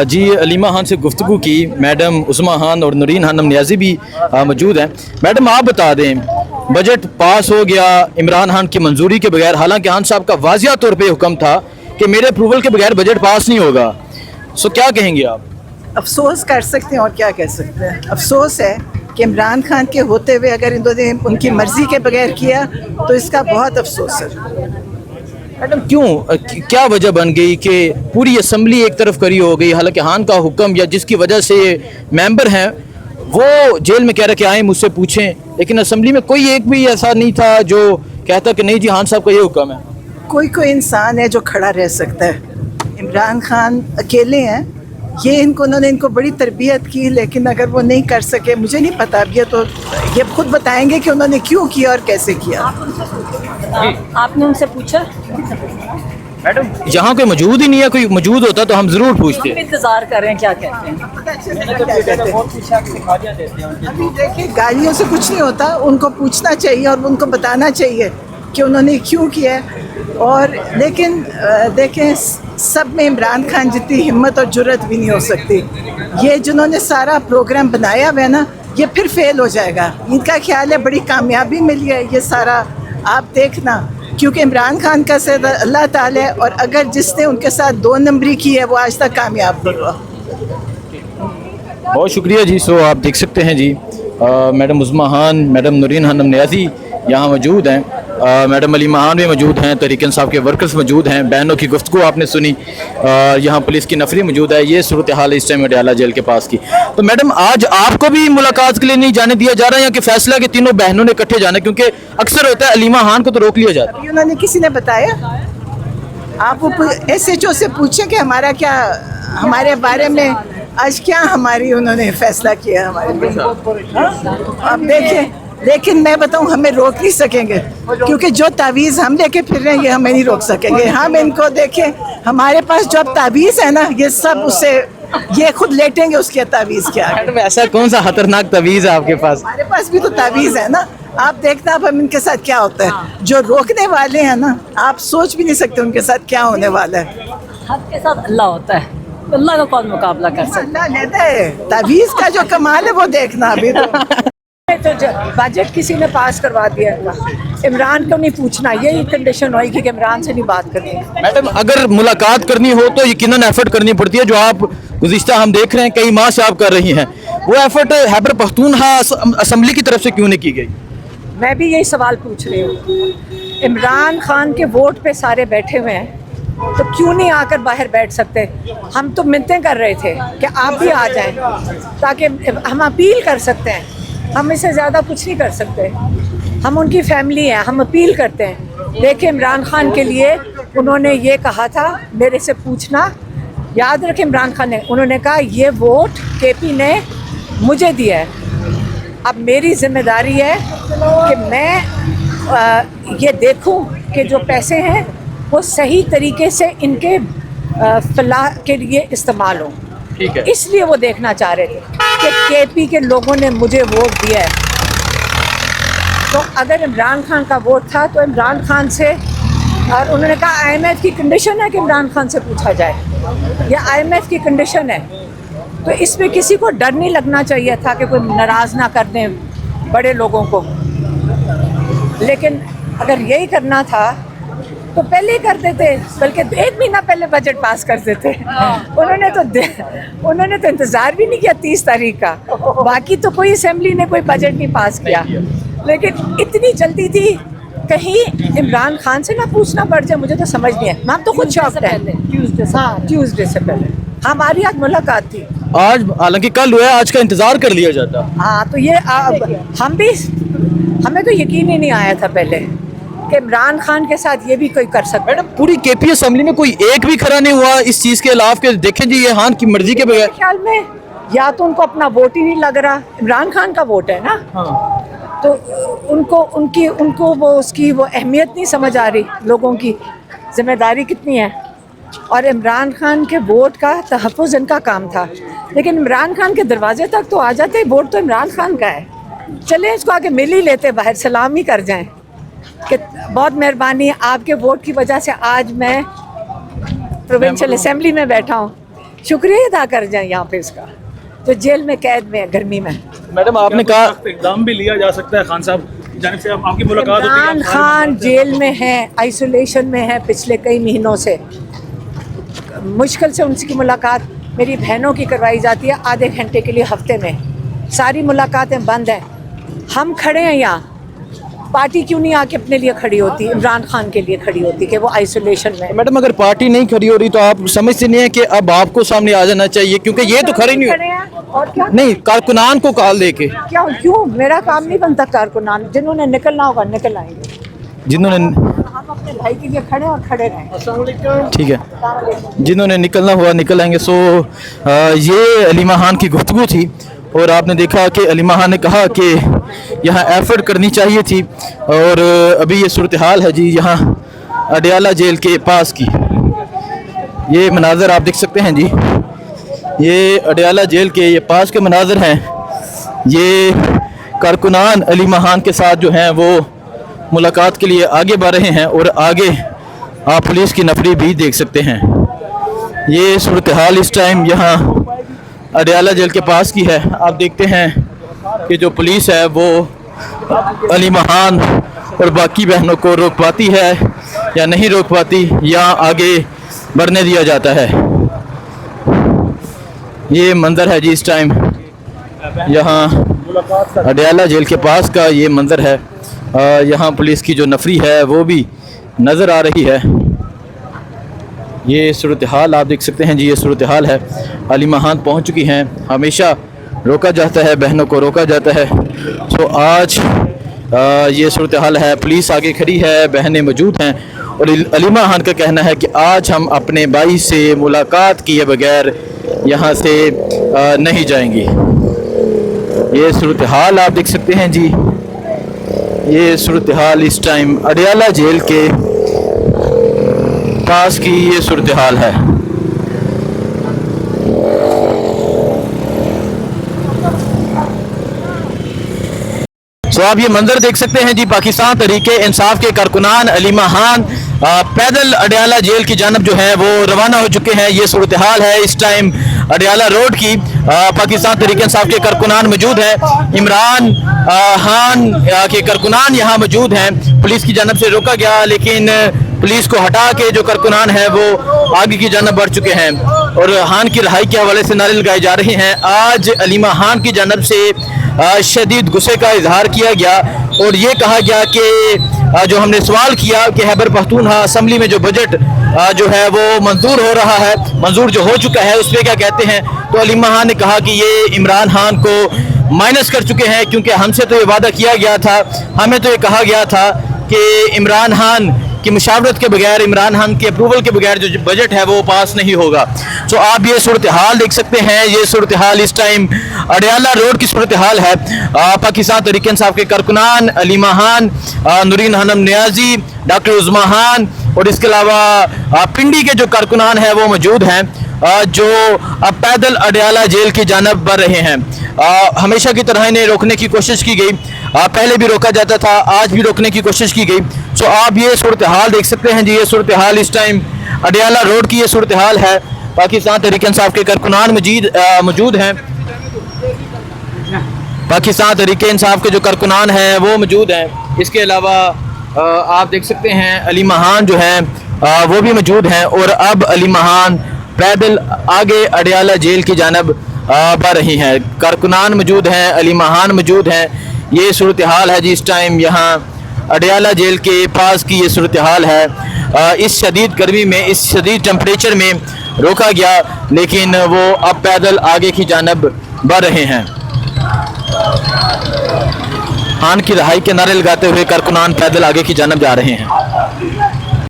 जी अलीमा खान से गुफ्तगू की। मैडम उस्मा खान और नूरीन खानम नियाजी भी मौजूद हैं। मैडम आप बता दें, बजट पास हो गया इमरान खान की मंजूरी के बगैर, हालांकि खान साहब का वाजिया तौर पे हुक्म था कि मेरे अप्रूवल के बगैर बजट पास नहीं होगा। सो क्या कहेंगे आप? अफसोस कर सकते हैं और क्या कह सकते हैं। अफसोस है कि इमरान खान के होते हुए अगर इन्होंने उनकी मर्जी के बगैर किया तो इसका बहुत अफसोस है। मैडम क्यों, क्या वजह बन गई कि पूरी असम्बली एक तरफ करी हो गई, हालांकि खान का हुक्म या जिसकी वजह से मेंबर हैं वो जेल में कह रहे कि आए मुझसे पूछें, लेकिन असम्बली में कोई एक भी ऐसा नहीं था जो कहता कि नहीं जी खान साहब का ये हुक्म है। कोई कोई इंसान है जो खड़ा रह सकता है। इमरान खान अकेले हैं, ये उन्होंने इनको बड़ी तरबियत की, लेकिन अगर वो नहीं कर सके, मुझे नहीं पता, अब ये खुद बताएंगे कि उन्होंने क्यों किया और कैसे किया। आपने उनसे पूछा? मैडम यहाँ कोई मौजूद ही नहीं है, कोई मौजूद होता तो हम जरूर पूछते। हम इंतजार कर रहे हैं क्या कहते हैं। अभी देखिए गालियों से कुछ नहीं होता, उनको पूछना चाहिए और उनको बताना चाहिए कि उन्होंने क्यों किया है। और लेकिन देखें, सब में इमरान खान जितनी हिम्मत और जुर्रत भी नहीं हो सकती। ये जिन्होंने सारा प्रोग्राम बनाया हुआ है ना, ये फिर फेल हो जाएगा। इनका ख्याल है बड़ी कामयाबी मिली है ये सारा, आप देखना, क्योंकि इमरान खान का सद अल्लाह ताला है, और अगर जिसने उनके साथ 2 नंबरी की है वो आज तक कामयाब नहीं हुआ। बहुत शुक्रिया जी। सो आप देख सकते हैं जी, मैडम उस्मा खान, मैडम नूरीन खानम नियाजी यहाँ मौजूद हैं, मैडम अलीमा खान भी मौजूद हैं, तहरीक इंसाफ के वर्कर्स मौजूद हैं, बहनों की गुफ्तगू आपने सुनी, यहाँ पुलिस की नफरी मौजूद है। ये सूरत हाल है इस टाइम अडयाला जेल के पास की। तो मैडम आज आपको भी मुलाकात के लिए नहीं जाने दिया जा रहा है, या कि फैसला कि तीनों बहनों ने इकट्ठे जाना, क्योंकि अक्सर होता है अलीमा खान को तो रोक लिया जाता है। अभी उन्होंने किसी ने बताया? आप SHO से पूछें कि हमारा क्या, हमारे बारे में आज क्या हमारी उन्होंने फैसला किया हमारे बारे। अब देखें, लेकिन मैं बताऊं, हमें रोक नहीं सकेंगे, क्योंकि जो तावीज़ हम लेके फिर रहे हैं ये हमें नहीं रोक सकेंगे। हम इनको देखें, हमारे पास जो अब तावीज़ है ना, ये सब उससे ये खुद लेटेंगे उसके तावीज़ के आगे। मैडम ऐसा कौन सा खतरनाक तवीज़ है आपके पास? हमारे पास भी तो तावीज़ है ना, आप देखना अब हम इनके साथ क्या होता है। जो रोकने वाले हैं ना, आप सोच भी नहीं सकते उनके साथ क्या होने वाला है। हक के साथ अल्लाह होता है, अल्लाह का कौन मुकाबला कर सकता अल्लाह लेता है, तावीज़ का जो कमाल है वो देखना। अभी तो बजट किसी ने पास करवा दिया, इमरान को नहीं पूछना, यही कंडीशन होगी कि इमरान से नहीं बात करनी। मैडम अगर मुलाकात करनी हो तो यकीनन एफर्ट करनी पड़ती है, जो आप गुज़िश्ता हम देख रहे हैं कई माह से आप कर रही हैं, वो एफर्ट खैबर पख्तूनख्वा असम्बली की तरफ से क्यों नहीं की गई? मैं भी यही सवाल पूछ रही हूँ। इमरान खान के वोट पे सारे बैठे हुए हैं, तो क्यों नहीं आकर बाहर बैठ सकते? हम तो मिन्नतें कर रहे थे कि आप भी आ जाएं, ताकि हम अपील कर सकते हैं। हम इससे ज़्यादा कुछ नहीं कर सकते, हम उनकी फैमिली हैं, हम अपील करते हैं। देखिए इमरान खान के लिए उन्होंने ये कहा था, मेरे से पूछना, याद रखें इमरान खान ने, उन्होंने कहा ये वोट KP ने मुझे दिया है, अब मेरी जिम्मेदारी है कि मैं ये देखूं कि जो पैसे हैं वो सही तरीके से इनके फलाह के लिए इस्तेमाल हों। ठीक है, इसलिए वो देखना चाह रहे थे कि KP के लोगों ने मुझे वोट दिया है, तो अगर इमरान खान का वोट था तो इमरान खान से, और उन्होंने कहा IMF की कंडीशन है कि इमरान खान से पूछा जाए, यह IMF की कंडीशन है, तो इसमें किसी को डर नहीं लगना चाहिए था कि कोई नाराज़ ना कर दें बड़े लोगों को। लेकिन अगर यही करना था तो पहले ही कर देते, बल्कि 1 महीना पहले बजट पास कर देते। उन्होंने तो इंतज़ार भी नहीं किया 30 तारीख का। बाकी तो कोई असेंबली ने कोई बजट नहीं पास किया, लेकिन इतनी जल्दी थी, कहीं इमरान खान से ना पूछना पड़ जाए, मुझे तो समझ नहीं है। हम तो खुद शौक रहे, ट्यूसडे से पहले हमारी आज मुलाकात थी। आज हालांकि कल हुआ है, आज का इंतजार कर लिया जाता। हाँ, तो ये हमें तो यकीन ही नहीं आया था पहले कि इमरान खान के साथ ये भी कोई कर सकता। मैडम पूरी KP असम्बली में कोई एक भी खड़ा नहीं हुआ इस चीज़ के खिलाफ के देखें जी ये खान की मर्जी के बगैर। ख्याल में या तो उनको अपना वोट ही नहीं लग रहा, इमरान खान का वोट है ना, हाँ। तो उनको वो उसकी वो अहमियत नहीं समझ आ रही, लोगों की जिम्मेदारी कितनी है, और इमरान खान के वोट का तहफ़्फ़ुज़ इनका काम था। लेकिन इमरान खान के दरवाजे तक तो आ जाते, वोट तो इमरान खान का है, चलें इसको आके मिल ही लेते, बाहर सलाम ही कर जाएं कि बहुत मेहरबानी, आपके वोट की वजह से आज मैं प्रोविंशियल असेंबली में बैठा हूँ, शुक्रिया अदा कर जाए यहाँ पे इसका, जो जेल में कैद में है गर्मी में। मैडम आपने कहा इकदाम भी लिया जा सकता है खान साहब की जानिब से, आपकी मुलाकात होती है? इमरान खान जेल में है, आइसोलेशन में है पिछले कई महीनों से। मुश्किल से उनकी मुलाकात मेरी बहनों की करवाई जाती है आधे घंटे के लिए हफ्ते में, सारी मुलाकातें बंद हैं। हम खड़े हैं यहाँ, पार्टी क्यों नहीं आके अपने लिए खड़ी होती, इमरान खान के लिए खड़ी होती कि वो आइसोलेशन में। मैडम अगर पार्टी नहीं खड़ी हो रही तो आप समझते नहीं है कि अब आपको सामने आ जाना चाहिए, क्योंकि ये तो खड़े नहीं खड़े हैं और क्या नहीं कारकुनान को कॉल दे के। क्यों मेरा काम नहीं बनता कारकुनान, जिन्होंने निकलना होगा निकल आएंगे, जिन्होंने हम अपने भाई के लिए खड़े और खड़े रहें। ठीक है, जिन्होंने निकलना हुआ निकल आएंगे। सो ये अलीमा खान की गुफ्तगू थी और आपने देखा कि अलीमा खान ने कहा कि यहाँ एफर्ट करनी चाहिए थी। और अभी ये सूरत हाल है जी यहाँ अडयाला जेल के पास की, ये मनाज़र आप देख सकते हैं जी, ये अडयाला जेल के ये पास के मनाज़र हैं। ये कारकुनान अलीमा खान के साथ जो हैं वो मुलाकात के लिए आगे बढ़ रहे हैं और आगे आप पुलिस की नफरी भी देख सकते हैं। ये सूरत हाल इस टाइम यहाँ अडयाला जेल के पास की है। आप देखते हैं कि जो पुलिस है वो अलीमा खान और बाकी बहनों को रोक पाती है या नहीं रोक पाती, या आगे बढ़ने दिया जाता है। ये मंज़र है जी इस टाइम यहाँ अडयाला जेल के पास का, ये मंज़र है। यहाँ पुलिस की जो नफरी है वो भी नज़र आ रही है। ये सूरत हाल आप देख सकते हैं जी, ये सूरत हाल है। अलीमा खान पहुँच चुकी हैं। हमेशा रोका जाता है, बहनों को रोका जाता है। तो आज ये सूरत हाल है, पुलिस आगे खड़ी है, बहनें मौजूद हैं और अलीमा खान का कहना है कि आज हम अपने भाई से मुलाकात किए बगैर यहाँ से नहीं जाएंगी। ये सूरत हाल आप देख सकते हैं जी, ये सूरत हाल इस टाइम अडयाला जेल के पास की ये सूरत हाल है। तो आप ये मंजर देख सकते हैं जी, पाकिस्तान तहरीके इंसाफ के कारकुनान अलीमा खान पैदल अडयाला जेल की जानब जो है वो रवाना हो चुके हैं। ये सूरत हाल है इस टाइम अडयाला रोड की। पाकिस्तान तहरीके इंसाफ के कारकुनान मौजूद हैं, इमरान खान के कारकुनान यहाँ मौजूद हैं। पुलिस की जानब से रोका गया, लेकिन पुलिस को हटा के जो कारकुनान है वो आगे की जानब बढ़ चुके हैं और खान की रिहाई के हवाले से नारे लगाए जा रहे हैं। आज अलीमा खान की जानब से शदीद गुस्से का इजहार किया गया और ये कहा गया कि जो हमने सवाल किया कि खैबर पख्तूनख्वा असम्बली में जो बजट जो है वो मंजूर हो रहा है, मंजूर जो हो चुका है, उस पर क्या कहते हैं, तो अलीमा खान ने कहा कि ये इमरान खान को माइनस कर चुके हैं, क्योंकि हमसे तो ये वादा किया गया था, हमें तो ये कहा गया था कि इमरान खान की मुशावरत के बगैर, इमरान खान के अप्रूवल के बगैर जो बजट है वो पास नहीं होगा। तो आप ये सूरत हाल देख सकते हैं, ये सूरत हाल इस टाइम अडयाला रोड की सूरत हाल है। पाकिस्तान तहरीक इंसाफ के कारकुनान अलीमा खान, नूरीन हनम नियाजी, डॉक्टर उज़मा खान और इसके अलावा पिंडी के जो कारकुनान हैं वो मौजूद हैं, जो अब पैदल अडयाला जेल की जानब बढ़ रहे हैं। हमेशा की तरह इन्हें रोकने की कोशिश की गई, पहले भी रोका जाता था, आज भी रोकने की कोशिश की गई। तो आप ये सूरत हाल देख सकते हैं जी, ये सूरत हाल इस टाइम अडयाला रोड की ये सूरत हाल है। पाकिस्तान तहरीक इंसाफ के कारकुनान मौजूद हैं, पाकिस्तान तहरीक इंसाफ के जो कारकुनान हैं वो मौजूद हैं। इसके अलावा आप देख सकते हैं अलीमा खान जो हैं वो भी मौजूद हैं और अब अलीमा खान पैदल आगे अडयाला जेल की जानब बढ़ रही हैं। कारकुनान मौजूद हैं, अलीमा खान मौजूद हैं। ये सूरत हाल है जी इस टाइम यहाँ अडयाला जेल के पास की ये सूरत हाल है। इस शदीद गर्मी में, इस शदीद टेम्परेचर में रोका गया, लेकिन वो अब पैदल आगे की जानब बढ़ रहे हैं। खान की रिहाई के नारे लगाते हुए कारकुनान पैदल आगे की जानब जा रहे हैं।